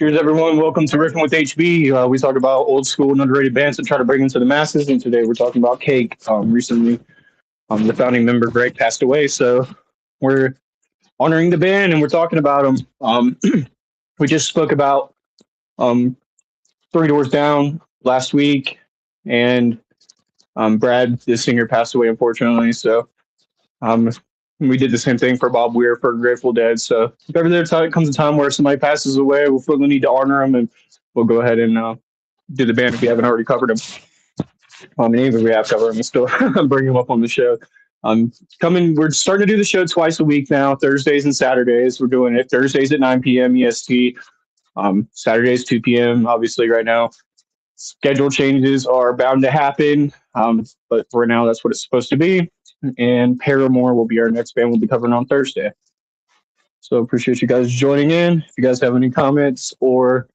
Cheers, everyone. Welcome to Riffin with HB. We talk about old school and underrated bands and try to bring them to the masses. And today we're talking about Cake. Recently, the founding member, Greg, passed away. So we're honoring the band and we're talking about them. We just spoke about um, Three Doors Down last week. And Brad, the singer, passed away, unfortunately. So um, we did the same thing for Bob Weir for Grateful Dead. So if ever there comes a time where somebody passes away, we'll feel the need to honor them, and we'll go ahead and do the band if we haven't already covered them. And even if we have covered them, and still bring them up on the show. Coming, we're starting to do the show twice a week now, Thursdays and Saturdays. We're doing it Thursdays at 9 p.m. EST, Saturdays 2 p.m. Obviously, right now, schedule changes are bound to happen, but for now, that's what it's supposed to be. And Paramore will be our next band we'll be covering on Thursday. So appreciate you guys joining in. If you guys have any comments or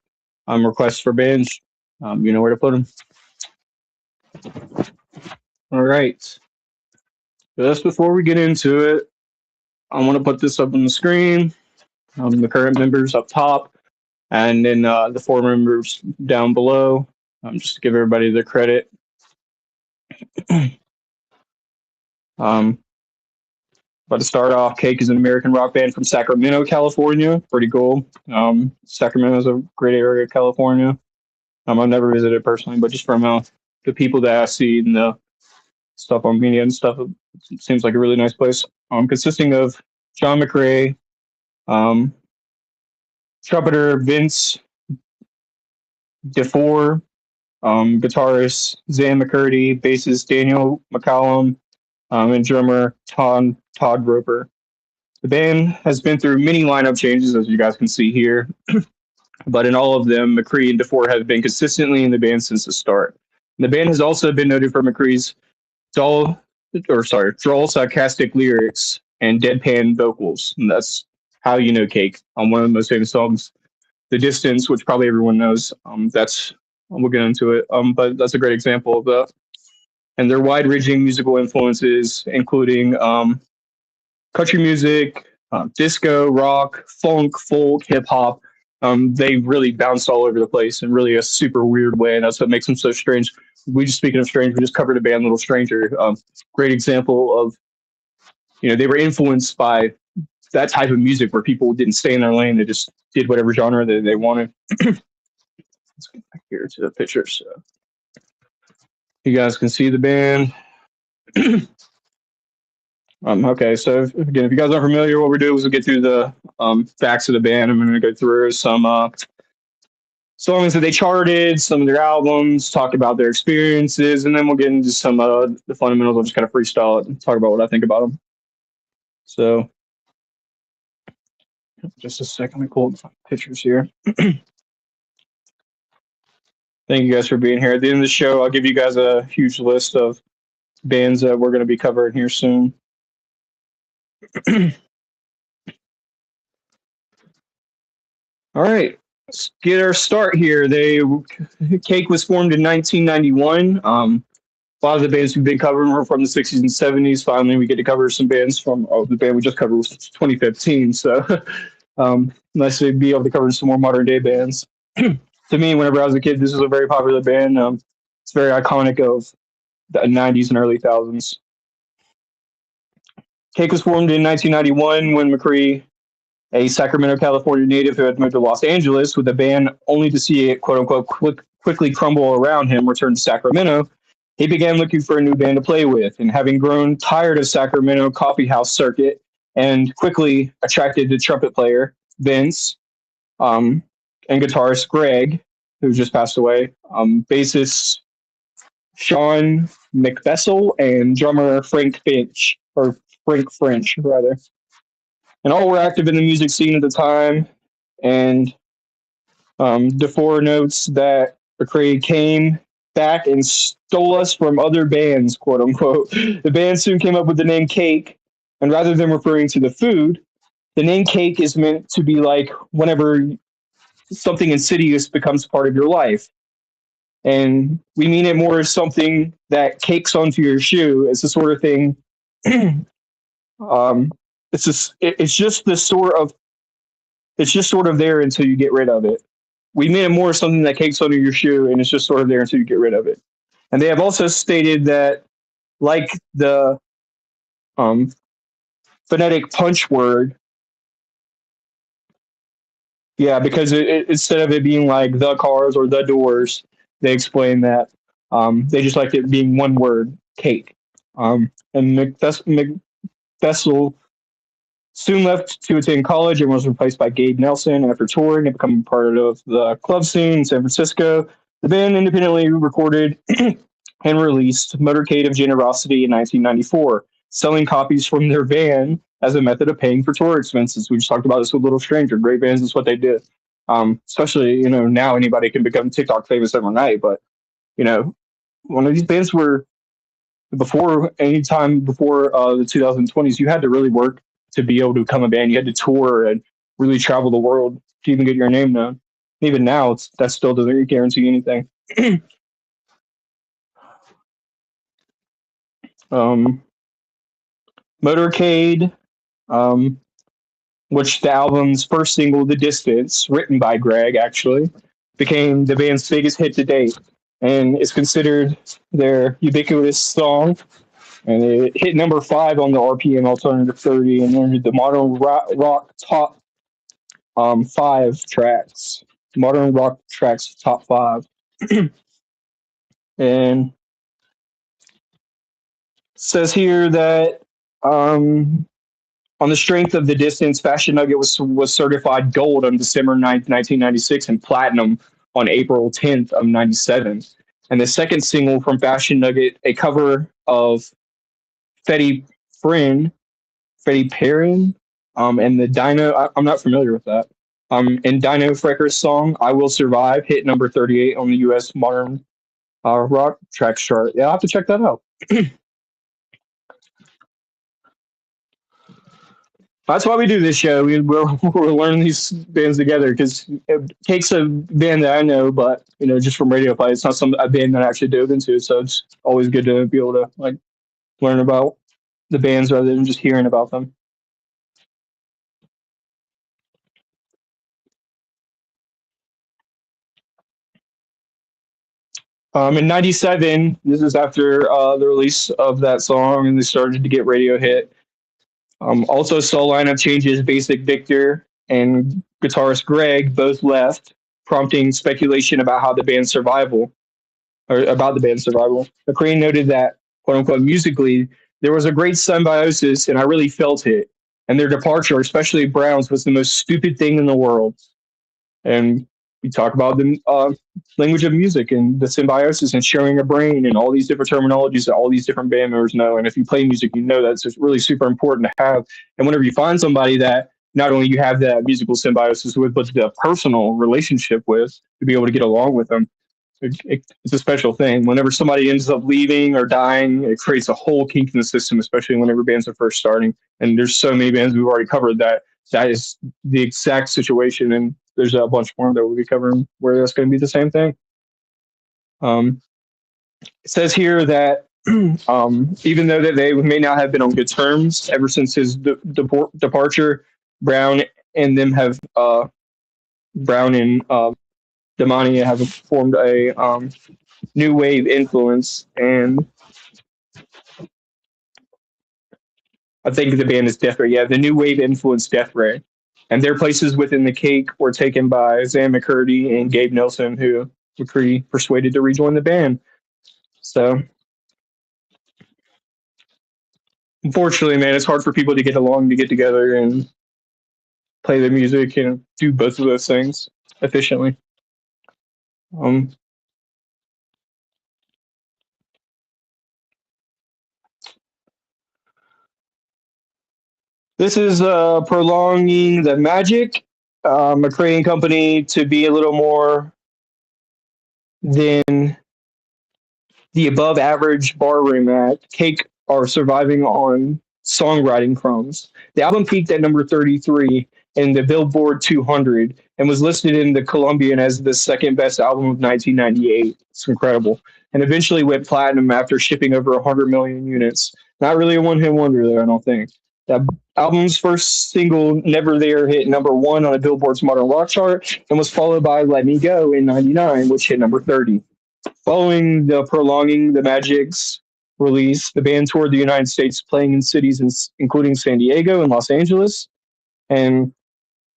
requests for bands, you know where to put them. All right. Just before we get into it, I want to put this up on the screen. The current members up top, and then the four members down below. Just to give everybody the credit. um, but to start off, Cake is an American rock band from Sacramento, California. Pretty cool. Sacramento is a great area of California. I've never visited personally, but just from the people that I see and the stuff on media and stuff, it seems like a really nice place. Consisting of John McRae, um, trumpeter Vince DeFore, guitarist Zan McCurdy, bassist Daniel McCallum, and drummer Todd Roper. The band has been through many lineup changes, as you guys can see here, but in all of them, McCree and DeFore have been consistently in the band since the start. The band has also been noted for McCree's droll sarcastic lyrics and deadpan vocals. And that's how you know Cake on one of the most famous songs, The Distance, which probably everyone knows. We'll get into it. But that's a great example of that. And their wide-ranging musical influences, including country music, disco, rock, funk, folk, hip hop. They really bounced all over the place in really a super weird way, and that's what makes them so strange. Speaking of strange, we just covered a band, Little Stranger. Great example of, they were influenced by that type of music where people didn't stay in their lane; they just did whatever genre they wanted. Let's get back here to the picture so you guys can see the band. Okay, so again, if you guys aren't familiar, what we're doing is we'll get through the facts of the band. I'm going to go through some songs that they charted, some of their albums, talk about their experiences, and then we'll get into some the fundamentals. I'll just kind of freestyle it and talk about what I think about them. So, just a second, let me pull up some pictures here. Thank you guys for being here. At the end of the show, I'll give you guys a huge list of bands that we're going to be covering here soon. All right, let's get our start here. Cake was formed in 1991. A lot of the bands we've been covering were from the 60s and 70s. Finally, we get to cover some bands from the band we just covered was 2015. So nice to be able to cover some more modern day bands. To me, whenever I was a kid, this was a very popular band. It's very iconic of the 90s and early 2000s. Cake was formed in 1991 when McCree, a Sacramento, California native who had moved to Los Angeles with the band only to see it, quote unquote, quickly crumble around him, returned to Sacramento. He began looking for a new band to play with, and having grown tired of Sacramento coffee house circuit and quickly attracted the trumpet player, Vince, and guitarist Greg, who just passed away, bassist Sean McBessel, and drummer Frank French, rather. And all were active in the music scene at the time. And DeFore notes that McCree came back and stole us from other bands, quote unquote. The band soon came up with the name Cake, and rather than referring to the food, the name Cake is meant to be like whenever something insidious becomes part of your life. And we mean it more as something that cakes onto your shoe. It's the sort of thing. It's just sort of there until you get rid of it. We mean it more as something that cakes under your shoe, and it's just sort of there until you get rid of it. And they have also stated that, like the phonetic punch word, because instead of it being like the cars or the doors, they explain that they just liked it being one word, cake. And McBessel soon left to attend college and was replaced by Gabe Nelson after touring and becoming part of the club scene in San Francisco. The band independently recorded and released Motorcade of Generosity in 1994, selling copies from their van as a method of paying for tour expenses. We just talked about this with Little Stranger. Great bands is what they did. Especially, now anybody can become TikTok famous overnight, but, one of these bands were before the 2020s, you had to really work to be able to become a band. You had to tour and really travel the world to even get your name known. Even now, that still doesn't guarantee anything. Motorcade, um, which the album's first single, The Distance, written by Greg, actually, became the band's biggest hit to date. And it's considered their ubiquitous song. And it hit number 5 on the RPM Alternative 30 and entered the modern rock top 5 tracks. Modern rock tracks top 5. And says here that on the strength of The Distance, Fashion Nugget was certified gold on December 9th, 1996, and platinum on April 10th of 97. And the second single from Fashion Nugget, a cover of Fetty Friend, Fetty Perrin, and the Dino. I'm not familiar with that. And Dino Frecker's song "I Will Survive" hit number 38 on the U.S. Modern Rock Tracks chart. Yeah, I'll have to check that out. That's why we do this show. We're learning these bands together because it takes a band that I know, but just from radio play, it's not a band that I actually dove into. So it's always good to be able to like learn about the bands rather than just hearing about them. In '97, this is after the release of that song, and they started to get radio hit. Also saw lineup changes. Basic Victor and guitarist Greg both left, prompting speculation about how the band's survival or about the band's survival. McCrane noted that, quote unquote, musically, there was a great symbiosis, and I really felt it. And their departure, especially Brown's, was the most stupid thing in the world. And we talk about the language of music and the symbiosis and sharing a brain and all these different terminologies that all these different band members know. And if you play music, you know that's really super important to have. And whenever you find somebody that not only you have that musical symbiosis with, but the personal relationship with, to be able to get along with them, it's a special thing. Whenever somebody ends up leaving or dying, it creates a whole kink in the system, especially whenever bands are first starting. And there's so many bands we've already covered that is the exact situation. And there's a bunch more that we'll be covering where that's going to be the same thing. It says here that even though that they may not have been on good terms ever since his departure, Brown and them have Brown and Damani have formed a new wave influence, and I think the band is Death Ray. Yeah, the new wave influenced Death Ray. And their places within the cake were taken by Zan McCurdy and Gabe Nelson, who McCurdy persuaded to rejoin the band. So, unfortunately, man, it's hard for people to get along, to get together and play the music and do both of those things efficiently. This is prolonging the magic. McCray and Company to be a little more than the above average barroom act. Cake are surviving on songwriting crumbs. The album peaked at number 33 in the Billboard 200 and was listed in the Columbian as the second best album of 1998. It's incredible. And eventually went platinum after shipping over 100 million units. Not really a one hit wonder, though, I don't think. That album's first single, Never There, hit number 1 on the Billboard's Modern Rock chart and was followed by Let Me Go in '99, which hit number 30. Following the Prolonging the Magic's release, the band toured the United States, playing in cities including San Diego and Los Angeles. And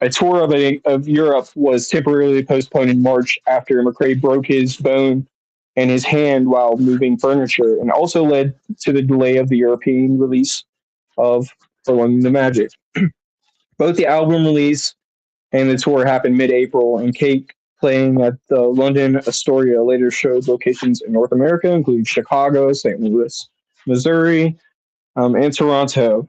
a tour of Europe was temporarily postponed in March after McCrae broke his bone and his hand while moving furniture, and also led to the delay of the European release of Prolonging the Magic. Both the album release and the tour happened mid-April, and Cake playing at the London Astoria later showed locations in North America, including Chicago, St. Louis, Missouri, and Toronto.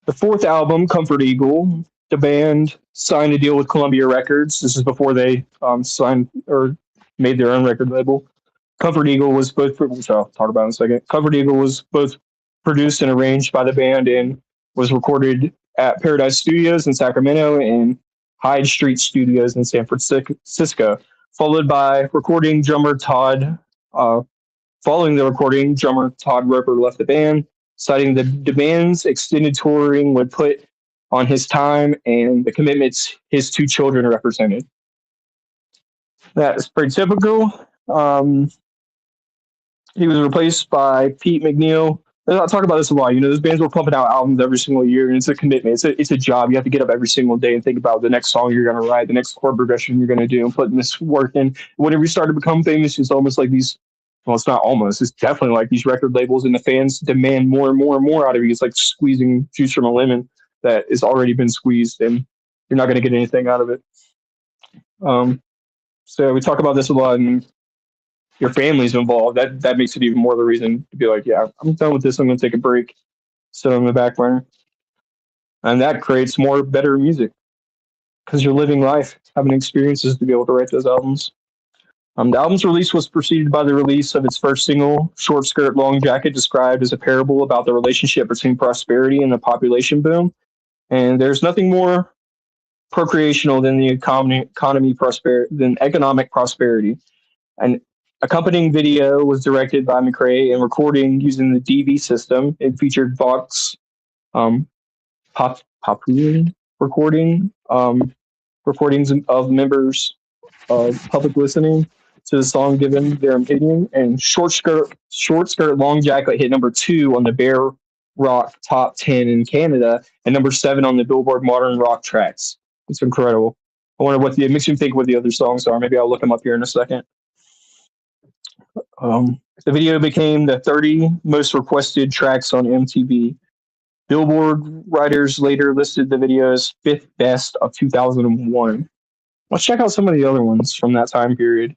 The fourth album, Comfort Eagle, the band signed a deal with Columbia Records. This is before they signed or made their own record label. Comfort Eagle was both, which I'll talk about in a second. Comfort Eagle was both produced and arranged by the band and was recorded at Paradise Studios in Sacramento and Hyde Street Studios in San Francisco. followed by recording drummer Todd. Uh, Following the recording, drummer Todd Roper left the band, citing the band's extended touring would put on his time and the commitments his two children represented. That is pretty typical. He was replaced by Pete McNeil. I talk about this a lot. You know, those bands were pumping out albums every single year, and it's a commitment. It's a job. You have to get up every single day and think about the next song you're going to write, the next chord progression you're going to do, and putting this work in. Whenever you start to become famous, it's almost like these. Well, it's not almost. It's definitely like these record labels and the fans demand more and more and more out of you. It's like squeezing juice from a lemon that has already been squeezed, and you're not going to get anything out of it. So we talk about this a lot, and your family's involved, that makes it even more of a reason to be like, yeah, I'm done with this. I'm going to take a break, sit on the back burner, and that creates more better music because you're living life, having experiences to be able to write those albums. The album's release was preceded by the release of its first single, "Short Skirt, Long Jacket," described as a parable about the relationship between prosperity and the population boom. And there's nothing more procreational than the than economic prosperity. An accompanying video was directed by McRae and recording using the DV system. It featured Vox Populi recordings of members of public listening to the song, given their opinion. And Short Skirt, Long Jacket hit number 2 on the Bear Rock Top 10 in Canada and number 7 on the Billboard Modern Rock Tracks. It's incredible. I wonder what it makes me think what the other songs are. Maybe I'll look them up here in a second. The video became the 30 most requested tracks on MTV. Billboard writers later listed the video as 5th best of 2001. Let's check out some of the other ones from that time period.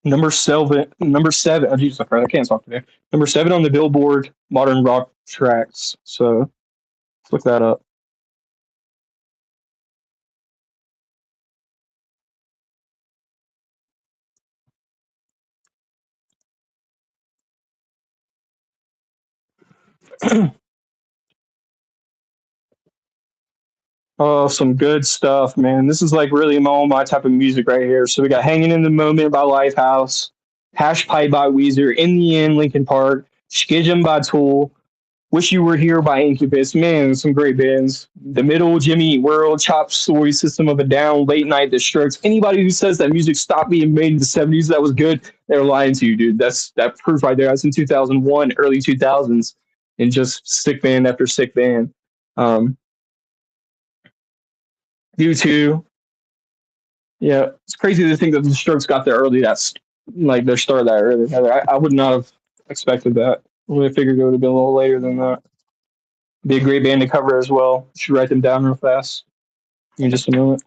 Number seven. Oh, Jesus, I can't talk today. Number 7 on the Billboard Modern Rock Tracks. So let's look that up. Oh, some good stuff, man. This is like really my type of music right here. So we got Hanging in the Moment by Lifehouse, Hash Pipe by Weezer, In the End, Linkin Park, Schism by Tool, Wish You Were Here by Incubus. Man, some great bands. The Middle, Jimmy Eat World, Chop Suey, System of a Down, Late Night, The Strokes. Anybody who says that music stopped being made in the 70s that was good, they're lying to you, dude. That's that proof right there. That's in 2001, early 2000s, and just sick band after sick band. U2. Yeah, it's crazy to think that the Strokes got there early. That's like their start that early. I would not have expected that. I would have figured it would have been a little later than that. Be a great band to cover as well. Should write them down real fast in just a moment.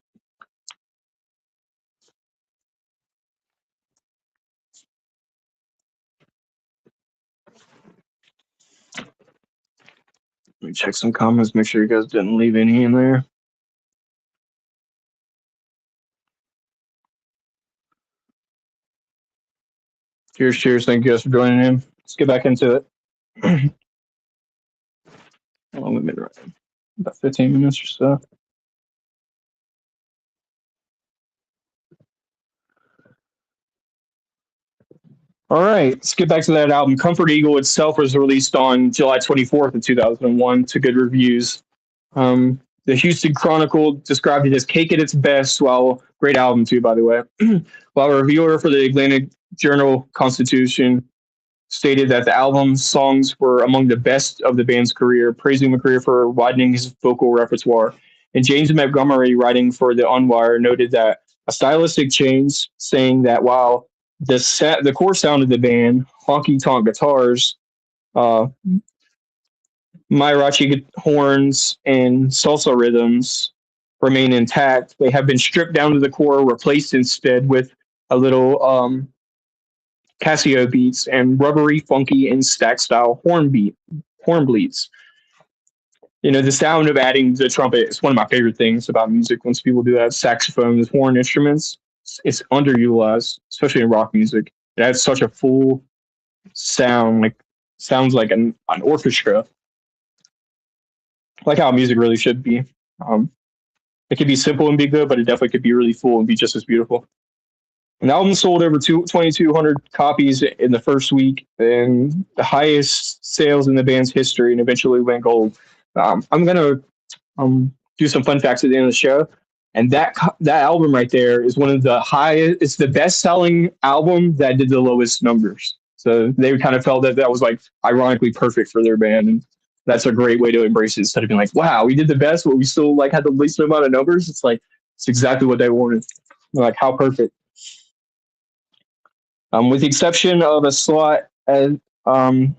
Let me check some comments. Make sure you guys didn't leave any in there. Cheers. Thank you guys for joining in. Let's get back into it. About 15 minutes or so. All right, let's get back to that album. Comfort Eagle itself was released on July 24th of 2001 to good reviews. The Houston Chronicle described it as cake at its best, while great album too, by the way. While a reviewer for the Atlantic Journal Constitution stated that the album's songs were among the best of the band's career, praising McCreary for widening his vocal repertoire. And James Montgomery, writing for the Unwire, noted that a stylistic change, saying that while the core sound of the band, honky tonk guitars, uh, mariachi horns, and salsa rhythms remain intact, they have been stripped down to the core, replaced instead with a little Casio beats and rubbery, funky, and stack style horn bleeds. You know, the sound of adding the trumpet is one of my favorite things about music. Once people do that, saxophones, horn instruments, it's underutilized, especially in rock music. It adds such a full sound, like sounds like an orchestra, like how music really should be. It could be simple and be good, but it definitely could be really full and be just as beautiful. And the album sold over 2,200 copies in the first week, and the highest sales in the band's history, and eventually went gold. I'm gonna do some fun facts at the end of the show, and that album right there is one of the highest. It's the best selling album that did the lowest numbers. So they kind of felt that that was like ironically perfect for their band, and that's a great way to embrace it instead of being like, "Wow, we did the best, but we still like had the least amount of numbers." It's like it's exactly what they wanted. Like how perfect. With the exception of a slot um,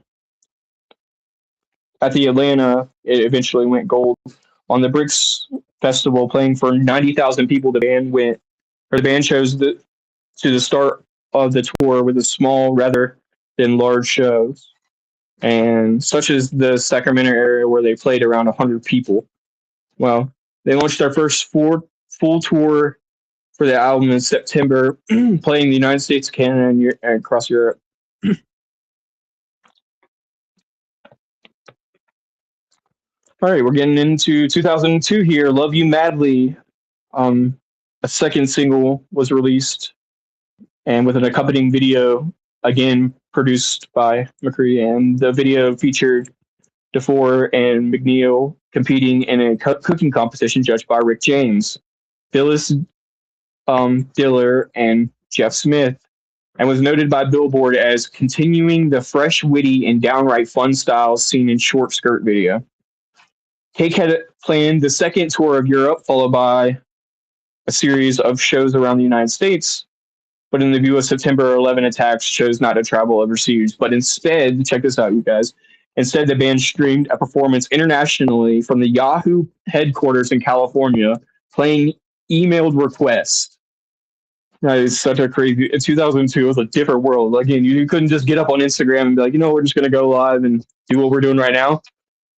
at the Atlanta, it eventually went gold. On the Bricks Festival, playing for 90,000 people, the band chose to the start of the tour with a small rather than large shows, and such as the Sacramento area where they played around 100 people. Well, they launched their first full tour for the album in September, playing the United States, Canada, and across Europe. All right, we're getting into 2002 here. Love You Madly. Um, a second single was released, and with an accompanying video, again produced by McCree. And the video featured DeFore and McNeil competing in a cooking competition judged by Rick James, Phyllis Diller, and Jeff Smith, and was noted by Billboard as continuing the fresh, witty, and downright fun styles seen in Short Skirt video. Cake had planned the second tour of Europe, followed by a series of shows around the United States, but in the view of September 11 attacks, chose not to travel overseas. But instead, check this out, you guys. Instead, the band streamed a performance internationally from the Yahoo headquarters in California, playing emailed requests. That is such a crazy. In 2002, it was a different world. Again, you couldn't just get up on Instagram and be like, we're just going to go live and do what we're doing right now.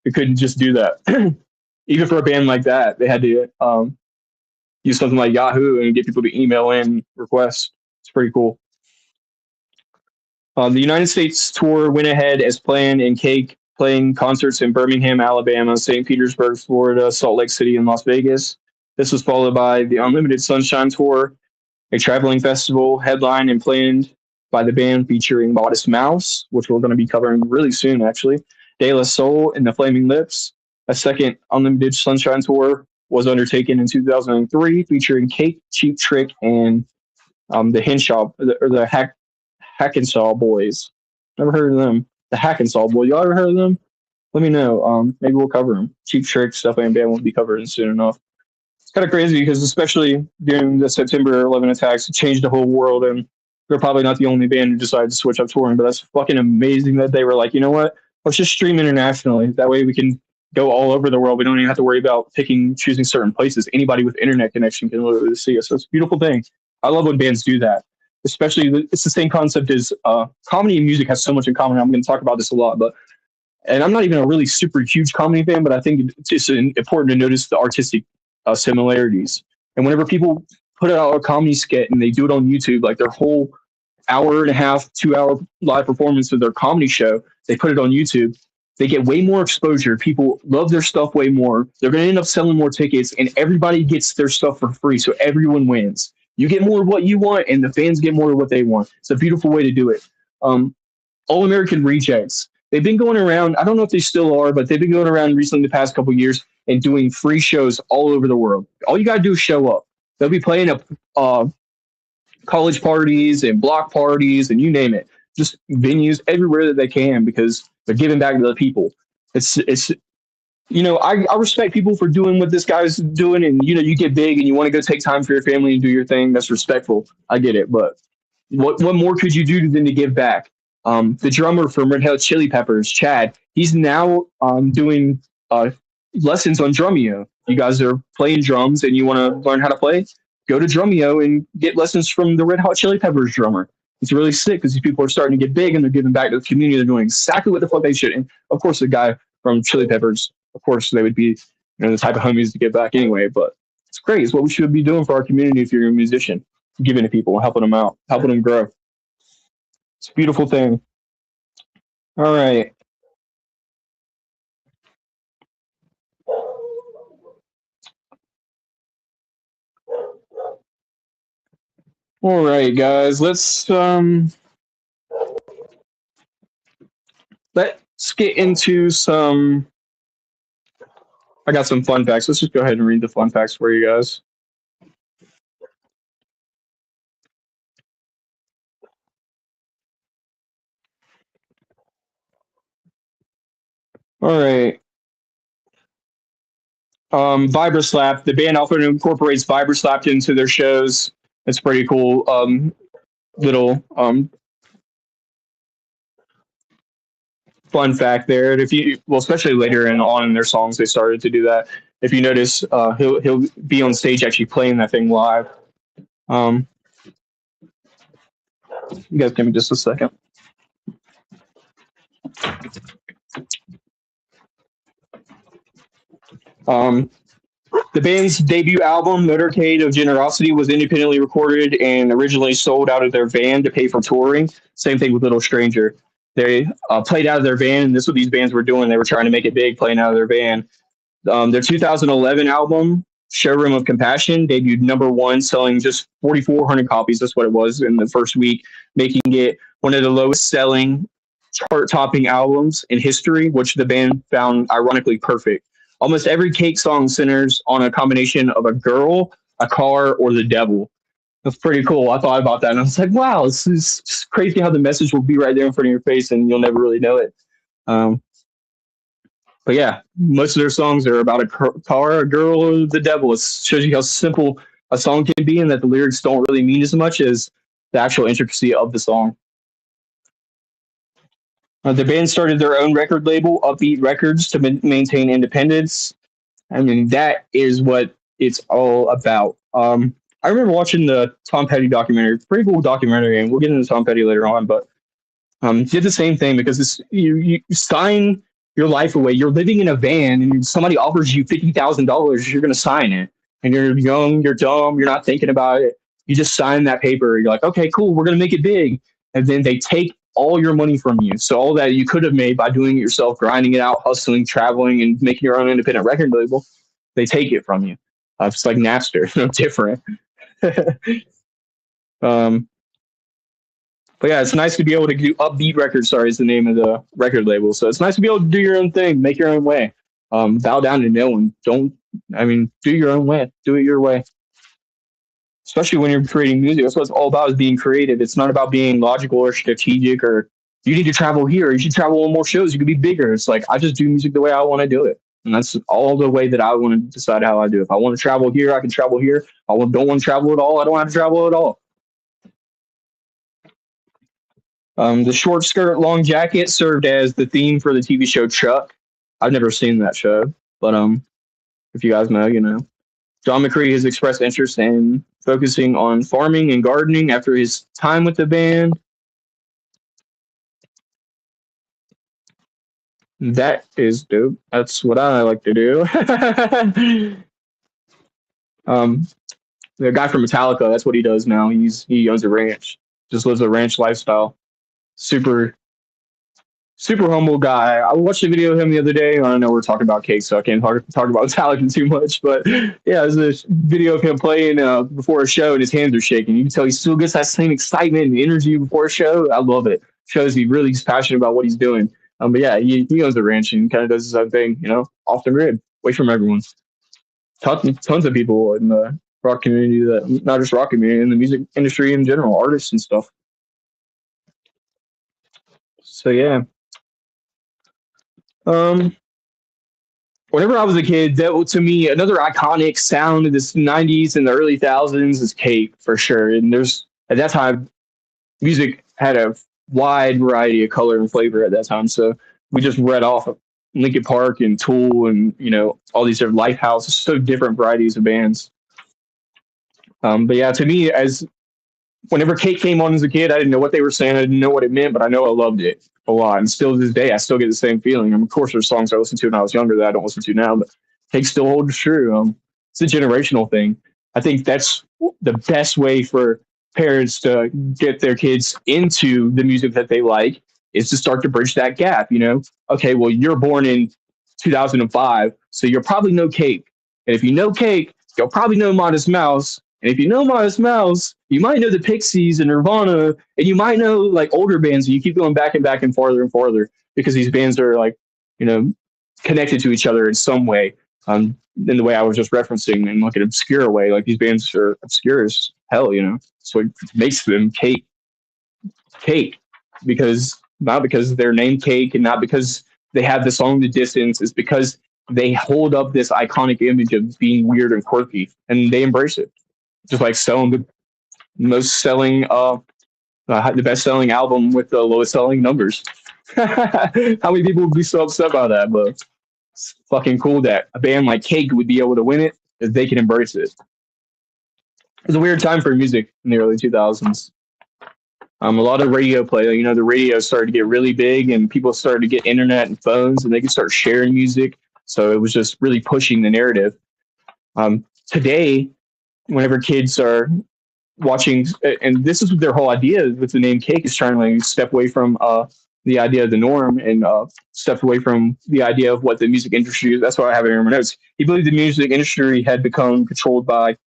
You couldn't just do that. Even for a band like that, they had to use something like Yahoo and get people to email in requests. It's pretty cool. The United States tour went ahead as planned, and Cake playing concerts in Birmingham, Alabama, St. Petersburg, Florida, Salt Lake City, and Las Vegas. This was followed by the Unlimited Sunshine Tour, a traveling festival headlined and planned by the band featuring Modest Mouse, which we're going to be covering really soon, actually, De La Soul and the Flaming Lips. A second Unlimited Sunshine Tour was undertaken in 2003, featuring Cake, Cheap Trick, and the Henshaw, or the Hackensaw Boys. Never heard of them. The Hackensaw Boys. Y'all ever heard of them? Let me know. Maybe we'll cover them. Cheap Trick, Stuff and Band won't be covered soon enough. It's kind of crazy because especially during the September 11 attacks, it changed the whole world, and they're probably not the only band who decided to switch up touring, but that's fucking amazing that they were like, you know what? Let's just stream internationally. That way we can go all over the world. We don't even have to worry about choosing certain places. Anybody with internet connection can literally see us. So it's a beautiful thing. I love when bands do that. Especially, it's the same concept as comedy and music has so much in common. I'm going to talk about this a lot, and I'm not even a really super huge comedy fan, but I think it's important to notice the artistic similarities. And whenever people put out a comedy skit and they do it on YouTube, like their whole hour and a half, 2 hour live performance of their comedy show, they put it on YouTube. They get way more exposure. People love their stuff way more. They're going to end up selling more tickets, and everybody gets their stuff for free. So everyone wins. You get more of what you want, and the fans get more of what they want. It's a beautiful way to do it. All American Rejects. They've been going around. I don't know if they still are, but they've been going around recently the past couple of years and doing free shows all over the world. All you got to do is show up. They'll be playing at college parties and block parties and you name it. Just venues everywhere that they can because they're giving back to the people. It's I respect people for doing what this guy's doing, and you get big and you want to go take time for your family and do your thing. That's respectful. I get it, but what more could you do than to give back? The drummer from Red Hot Chili Peppers, Chad, he's now doing lessons on Drumeo. You guys are playing drums and you want to learn how to play? Go to Drumeo and get lessons from the Red Hot Chili Peppers drummer. It's really sick because these people are starting to get big and they're giving back to the community. They're doing exactly what the fuck they should. And of course, the guy from Chili Peppers, of course, they would be the type of homies to give back anyway. But it's great. It's what we should be doing for our community if you're a musician, giving to people, helping them out, helping them grow. It's a beautiful thing. All right. All right, guys, let's get into some. I got some fun facts. Let's just go ahead and read the fun facts for you guys. All right. Vibra The band often incorporates Vibra into their shows. It's pretty cool. Little fun fact there. And if you, well, especially later and on in their songs, they started to do that. If you notice, he'll be on stage actually playing that thing live. Um, you guys give me just a second. Um, the band's debut album, Motorcade of Generosity, was independently recorded and originally sold out of their van to pay for touring. Same thing with Little Stranger. They played out of their van, and this is what these bands were doing. They were trying to make it big, playing out of their van. Their 2011 album, Showroom of Compassion, debuted number one, selling just 4,400 copies. That's what it was in the first week, making it one of the lowest selling chart topping albums in history, which the band found ironically perfect. Almost every Cake song centers on a combination of a girl, a car, or the devil. That's pretty cool. I thought about that and I was like, wow, this is just crazy how the message will be right there in front of your face and you'll never really know it. Um, but yeah, most of their songs are about a car, a girl, or the devil. It shows you how simple a song can be and that the lyrics don't really mean as much as the actual intricacy of the song. The band started their own record label, Upbeat Records, to maintain independence. I mean, that is what it's all about. I remember watching the Tom Petty documentary, pretty cool documentary, and we'll get into Tom Petty later on, but did the same thing because you sign your life away. You're living in a van and somebody offers you $50,000, you're going to sign it. And you're young, you're dumb, you're not thinking about it. You just sign that paper. You're like, okay, cool, we're going to make it big. And then they take all your money from you. So all that you could have made by doing it yourself, grinding it out, hustling, traveling, and making your own independent record label, they take it from you. It's like Napster, no different. um, but yeah, it's nice to be able to do Upbeat Records. Sorry, is the name of the record label. So it's nice to be able to do your own thing, make your own way. Bow down to no one. Don't. I mean, do your own way. Do it your way. Especially when you're creating music, that's what it's all about: is being creative. It's not about being logical or strategic or you need to travel here. You should travel on more shows. You could be bigger. It's like I just do music the way I want to do it, and that's all the way that I want to decide how I do. If I want to travel here, I can travel here. If I don't want to travel at all, I don't have to travel at all. The short skirt, long jacket served as the theme for the TV show Chuck. I've never seen that show, but if you guys know, you know. John McCree has expressed interest in focusing on farming and gardening after his time with the band. That is dope. That's what I like to do. um, the guy from Metallica, that's what he does now. He owns a ranch, just lives a ranch lifestyle. Super super humble guy. I watched a video of him the other day. I don't know we're talking about cake, so I can't talk about Metallica too much. But yeah, there's a video of him playing before a show, and his hands are shaking. You can tell he still gets that same excitement and energy before a show. I love it. Shows he really is passionate about what he's doing. But yeah, he owns a ranch and kind of does his own thing, you know, off the grid, away from everyone. Tons of people in the rock community, that not just rock community, in the music industry in general, artists and stuff. So yeah. Um, Whenever I was a kid, that to me another iconic sound of this '90s and the early thousands is Cake for sure. And there's at that time, music had a wide variety of color and flavor at that time. So we just read off of Linkin Park and Tool and you know all these different Lifehouse, so different varieties of bands. But yeah, to me, as whenever Cake came on as a kid, I didn't know what they were saying. I didn't know what it meant, but I know I loved it a lot. And still to this day, I still get the same feeling. Of course, there's songs I listened to when I was younger that I don't listen to now, but Cake still holds true. It's a generational thing. I think that's the best way for parents to get their kids into the music that they like is to start to bridge that gap. You know, okay, well, you're born in 2005, so you'll probably know Cake. And if you know Cake, you'll probably know Modest Mouse. And if you know Modest Mouse, you might know the Pixies and Nirvana, and you might know like older bands. And you keep going back and farther and farther because these bands are like, you know, connected to each other in some way. In the way I was just referencing, in like an obscure way. Like these bands are obscure as hell, you know. So it makes them cake because not because they're named Cake and not because they have the song The Distance. It's because they hold up this iconic image of being weird and quirky, and they embrace it. Just like selling the most selling, the best selling album with the lowest selling numbers. How many people would be so upset about that? But it's fucking cool that a band like Cake would be able to win it if they can embrace it. It was a weird time for music in the early 2000s. A lot of radio play. You know, the radio started to get really big, and people started to get internet and phones, and they could start sharing music. So it was just really pushing the narrative. Today, whenever kids are watching, and this is their whole idea with the name Cake, is trying to like step away from the idea of the norm and step away from the idea of what the music industry is. That's why I have it in my notes. He believed the music industry had become controlled by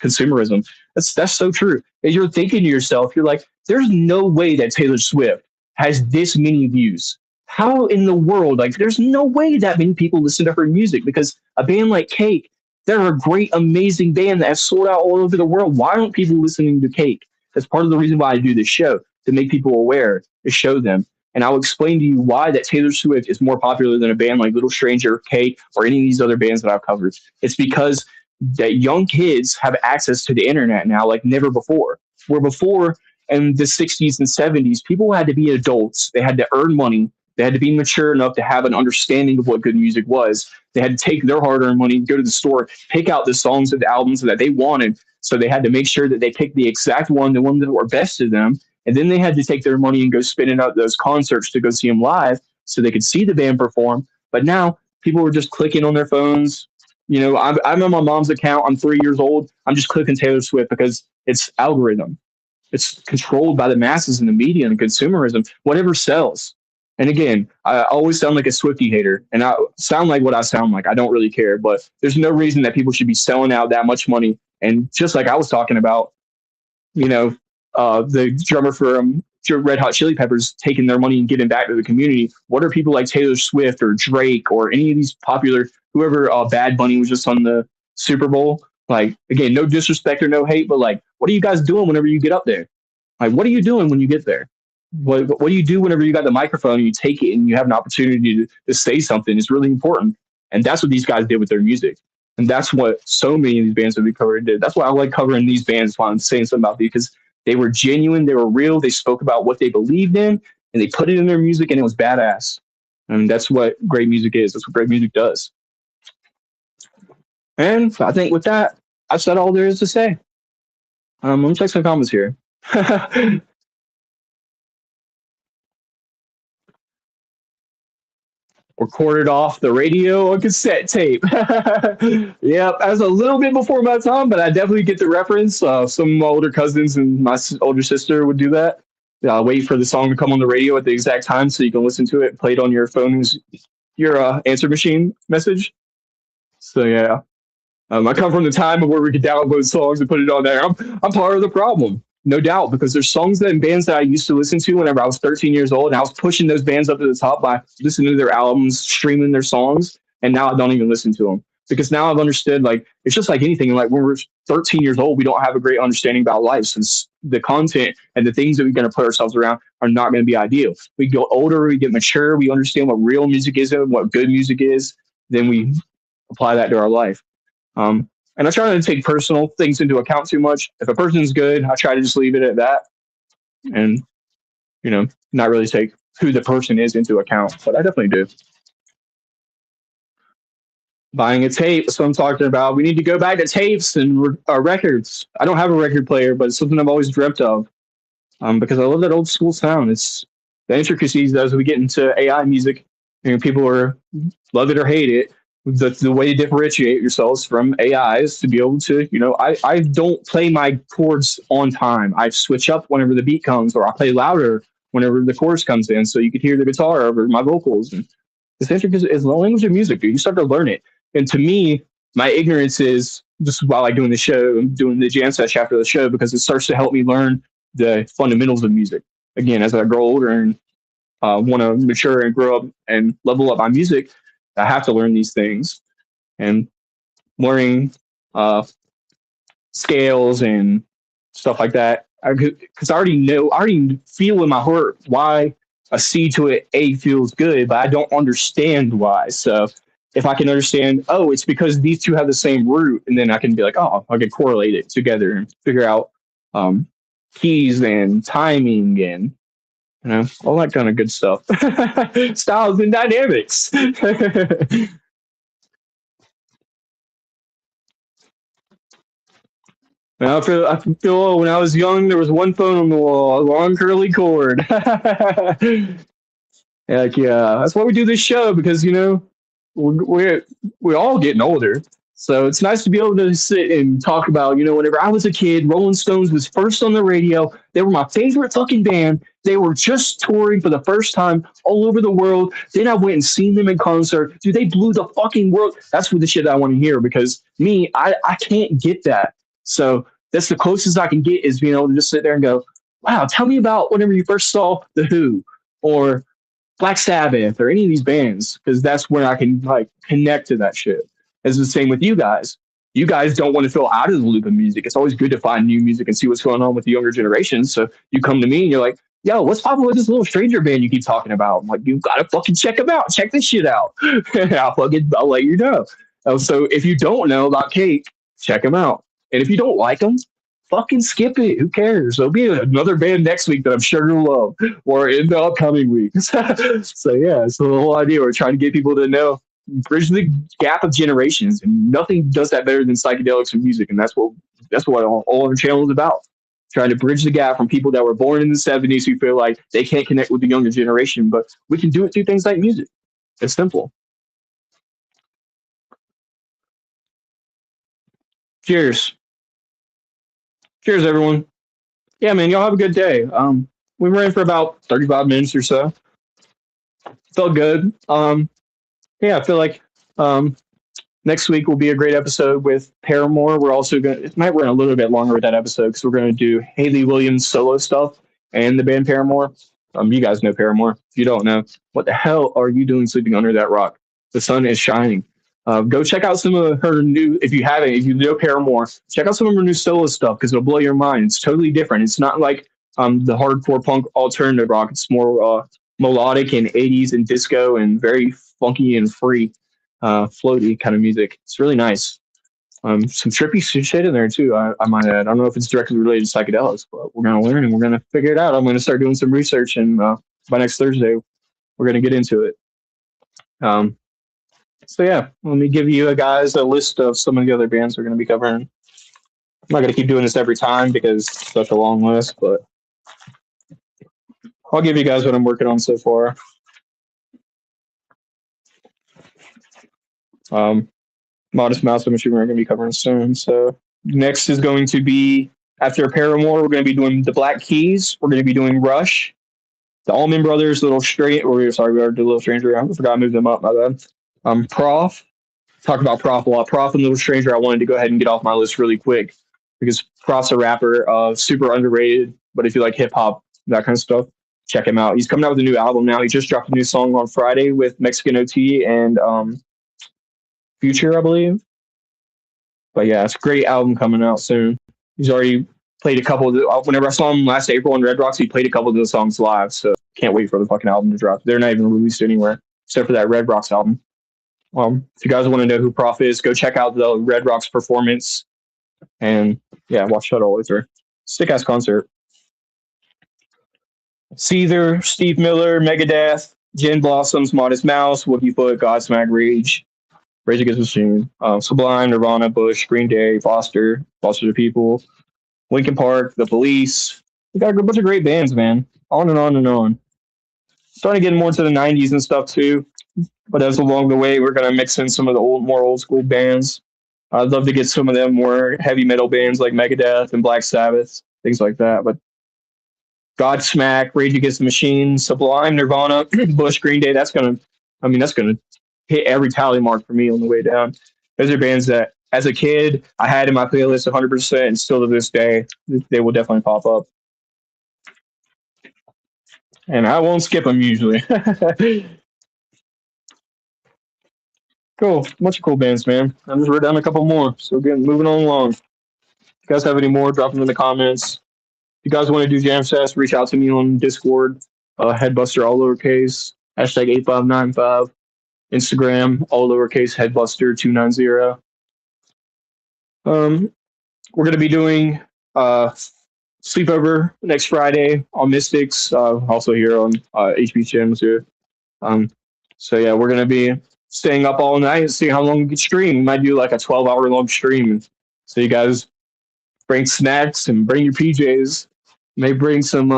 consumerism. That's so true. And you're thinking to yourself, you're like, there's no way that Taylor Swift has this many views. How in the world? Like, there's no way that many people listen to her music because a band like Cake, they're a great, amazing band that has sold out all over the world. Why aren't people listening to Cake? That's part of the reason why I do this show, to make people aware, to show them. And I'll explain to you why that Taylor Swift is more popular than a band like Little Stranger, Cake, or any of these other bands that I've covered. It's because that young kids have access to the internet now like never before. Where before in the 60s and 70s, people had to be adults. They had to earn money. They had to be mature enough to have an understanding of what good music was. They had to take their hard-earned money, go to the store, pick out the songs of the albums that they wanted. So they had to make sure that they picked the exact one, the ones that were best to them. And then they had to take their money and go spend it out those concerts to go see them live so they could see the band perform. But now people were just clicking on their phones. You know, I'm on my mom's account. I'm 3 years old. I'm just clicking Taylor Swift because it's algorithm. It's controlled by the masses and the media and consumerism, whatever sells. And again, I always sound like a Swiftie hater, and I sound like what I sound like. I don't really care, but there's no reason that people should be selling out that much money. And just like I was talking about, you know, the drummer for Red Hot Chili Peppers taking their money and giving back to the community. What are people like Taylor Swift or Drake or any of these popular, whoever Bad Bunny was just on the Super Bowl? Like, again, no disrespect or no hate, but like, what are you guys doing whenever you get up there? Like, what are you doing when you get there? What do you do whenever you got the microphone and you take it and you have an opportunity to say something? It's really important. And that's what these guys did with their music. And that's what so many of these bands that we covered did. That's why I like covering these bands. That's why I'm saying something about these, because they were genuine, they were real, they spoke about what they believed in, and they put it in their music, and it was badass. And that's what great music is. That's what great music does. And I think with that, I've said all there is to say. Let me check some comments here. Recorded off the radio on cassette tape. Yep, I was a little bit before my time, but I definitely get the reference. Some of my older cousins and my older sister would do that. Wait for the song to come on the radio at the exact time so you can listen to it, play it on your phone's your answer machine message. So yeah, I come from the time of where we could download songs and put it on there. I'm part of the problem, no doubt, because there's songs and bands that I used to listen to whenever I was 13 years old, and I was pushing those bands up to the top by listening to their albums, streaming their songs, and now I don't even listen to them because now I've understood, like, it's just like anything. Like when we're 13 years old, we don't have a great understanding about life, since the content and the things that we're going to put ourselves around are not going to be ideal. We get older, we get mature, we understand what real music is and what good music is, then we apply that to our life. And I try not to take personal things into account too much. If a person's good, I try to just leave it at that, and not really take who the person is into account. But I definitely do. Buying a tape, that's what I'm talking about. We need to go back to tapes and records. I don't have a record player, but it's something I've always dreamt of, because I love that old school sound. It's the intricacies as we get into AI music. People are love it or hate it. The way to differentiate yourselves from AI is to be able to, I don't play my chords on time. I switch up whenever the beat comes, or I play louder whenever the chorus comes in, so you could hear the guitar over my vocals. And it's interesting because it's the language of music, dude. You start to learn it. And to me, my ignorance is just while I doing the show, I'm doing the jam session after the show because it starts to help me learn the fundamentals of music. Again, as I grow older and want to mature and grow up and level up my music, I have to learn these things. And learning uh, scales and stuff like that. Because I already know, I already feel in my heart why a C to an A feels good, but I don't understand why. So if I can understand, oh, it's because these two have the same root, and then I can be like, oh, I can correlate it together and figure out um, keys and timing and all that kind of good stuff. Styles and dynamics. I feel when I was young, there was one phone on the wall, a long curly cord. Heck yeah, that's why we do this show because we're all getting older, so it's nice to be able to sit and talk about whenever I was a kid, Rolling Stones was first on the radio. They were my favorite fucking band. They were just touring for the first time all over the world. Then I went and seen them in concert. Dude, they blew the fucking world. That's what the shit I want to hear because me, I can't get that. So that's the closest I can get is being able to just sit there and go, wow, tell me about whenever you first saw The Who or Black Sabbath or any of these bands, because that's where I can like connect to that shit. It's the same with you guys. You guys don't want to feel out of the loop of music. It's always good to find new music and see what's going on with the younger generations. So you come to me and you're like, yo, what's popping with this little stranger band you keep talking about? I'm like, you gotta fucking check them out. Check this shit out. And I'll let you know. So if you don't know about Cake, check them out. And if you don't like them, fucking skip it. Who cares? There'll be another band next week that I'm sure you'll love, or in the upcoming weeks. So yeah, so the whole idea we're trying to get people to know, bridge the gap of generations, and nothing does that better than psychedelics and music, and that's what all our channel is about. Trying to bridge the gap from people that were born in the '70s who feel like they can't connect with the younger generation, but we can do it through things like music. It's simple. Cheers. Cheers, everyone. Yeah, man, y'all have a good day. We ran for about 35 minutes or so. Felt good. Yeah, I feel like um, next week will be a great episode with Paramore. We're also going to, it might run a little bit longer with that episode because we're going to do Haley Williams solo stuff and the band Paramore. You guys know Paramore. If you don't know, what the hell are you doing sleeping under that rock? The sun is shining. Go check out some of her new, if you haven't, if you know Paramore, check out some of her new solo stuff because it'll blow your mind. It's totally different. It's not like the hardcore punk alternative rock. It's more melodic and 80s and disco and very funky and free, floaty kind of music. It's really nice. Some trippy shit in there too. I might add. I don't know if it's directly related to psychedelics, but we're gonna learn and we're gonna figure it out. I'm gonna start doing some research, and by next Thursday, we're gonna get into it. Um, so yeah, let me give you guys a list of some of the other bands we're gonna be covering. I'm not gonna keep doing this every time because it's such a long list, but I'll give you guys what I'm working on so far. Modest Mouse, I'm sure we're going to be covering soon. So next is going to be after Paramore, we're going to be doing the Black Keys. We're going to be doing Rush, the Allman Brothers, Little Straight. Or sorry, we already did Little Stranger. I forgot to move them up. My bad. Prof. Talk about Prof a lot. Prof and Little Stranger. I wanted to go ahead and get off my list really quick because Prof's a rapper, super underrated. But if you like hip hop, that kind of stuff, check him out. He's coming out with a new album now. He just dropped a new song on Friday with Mexican OT and Future, I believe. But yeah, it's a great album coming out soon. He's already played a couple of whenever I saw him last April in Red Rocks, he played a couple of those songs live. So can't wait for the fucking album to drop. They're not even released anywhere except for that Red Rocks album. If you guys want to know who Prof is, go check out the Red Rocks performance and yeah, watch that all the way through. Sick ass concert. Seether, Steve Miller, Megadeth, Gin Blossoms, Modest Mouse, Wookie Foot, Godsmack, Rage, Rage Against the Machine, Sublime, Nirvana, Bush, Green Day, Foster the People, Linkin Park, The Police. We got a bunch of great bands, man. On and on and on. Starting to get more to the 90s and stuff too. But as along the way, we're gonna mix in some of the more old school bands. I'd love to get some of them more heavy metal bands like Megadeth and Black Sabbath, things like that. But Godsmack, Rage Against the Machine, Sublime, Nirvana, Bush, Green Day. That's gonna hit every tally mark for me on the way down. those are bands that, as a kid, I had in my playlist 100%, and still to this day, they will definitely pop up. And I won't skip them usually. Cool, bunch of cool bands, man. I just wrote down a couple more, so again, moving on along. If you guys have any more, drop them in the comments. If you guys want to do jam sets, reach out to me on Discord, Headbuster all lowercase, hashtag 8595, Instagram all lowercase, Headbuster290. We're going to be doing sleepover next Friday on Mystics, also here on HB Gems here. So yeah, we're going to be staying up all night and see how long we can stream. We might do like a 12-hour long stream. So you guys bring snacks and bring your PJs. May bring some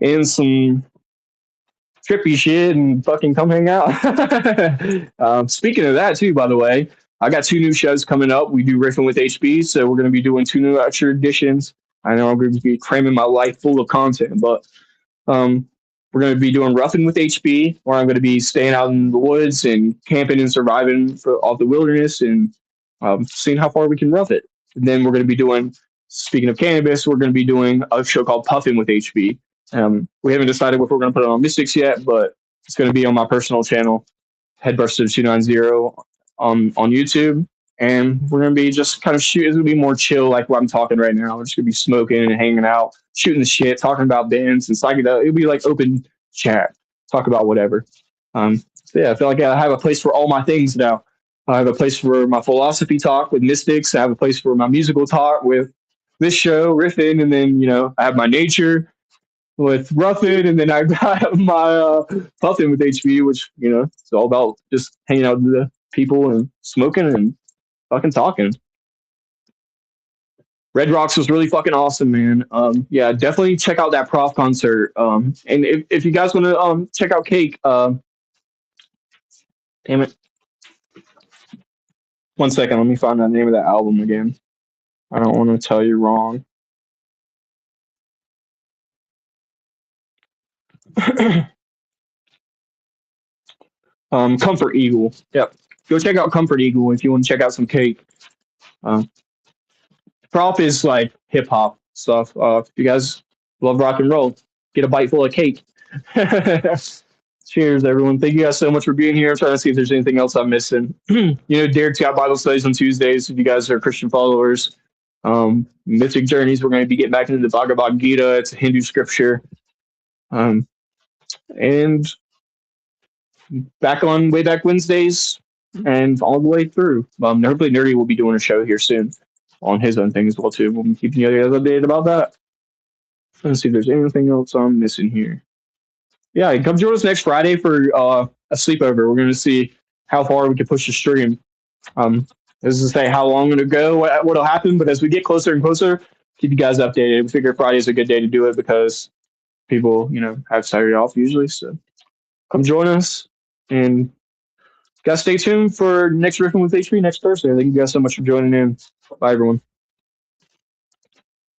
and some trippy shit and fucking come hang out. Speaking of that too, by the way, I got 2 new shows coming up. We do Riffin with HB, so we're going to be doing 2 new extra editions. I know I'm going to be cramming my life full of content, but we're going to be doing Roughing with HB, where I'm going to be staying out in the woods and camping and surviving off the wilderness and seeing how far we can rough it. And then we're going to be doing, speaking of cannabis, we're going to be doing a show called Puffin with HB. We haven't decided if we're going to put it on Mystics yet, but it's going to be on my personal channel, Headbuster290 on YouTube. And we're going to be just kind of shooting. It's going to be more chill, like what I'm talking right now. We're just going to be smoking and hanging out, shooting the shit, talking about bands and psychedelic. It'll be like open chat, talk about whatever. So yeah, I feel like I have a place for all my things now. I have a place for my philosophy talk with Mystics. I have a place for my musical talk with this show, Riffin, and then I have my nature with Ruffin, and then I got my Puffin with HB, which it's all about just hanging out with the people and smoking and fucking talking. Red Rocks was really fucking awesome, man. Yeah, definitely check out that Prof concert. And if you guys want to check out Cake, damn it. 1 second, let me find the name of that album again. I don't want to tell you wrong. Comfort Eagle. Yep. Go check out Comfort Eagle if you want to check out some Cake. Prop is like hip hop stuff. If you guys love rock and roll, get a bite full of cake. Cheers, everyone. Thank you guys so much for being here. I'm trying to see if there's anything else I'm missing. Derek's got Bible studies on Tuesdays. If you guys are Christian followers, Mythic Journeys, we're going to be getting back into the Bhagavad Gita. It's a Hindu scripture. And back on Way Back Wednesdays and all the way through. Hopefully Nerdy will be doing a show here soon on his own thing as well too. We'll be keeping you guys updated about that. Let's see if there's anything else I'm missing here. Yeah, come join us next Friday for a sleepover. We're going to see how far we can push the stream. This is to say how long it'll go, what'll happen, but as we get closer and closer, keep you guys updated. We figure Friday is a good day to do it because people, have Saturday off usually. So come join us, and guys stay tuned for next Riffin with HB next Thursday. Thank you guys so much for joining in. Bye, everyone.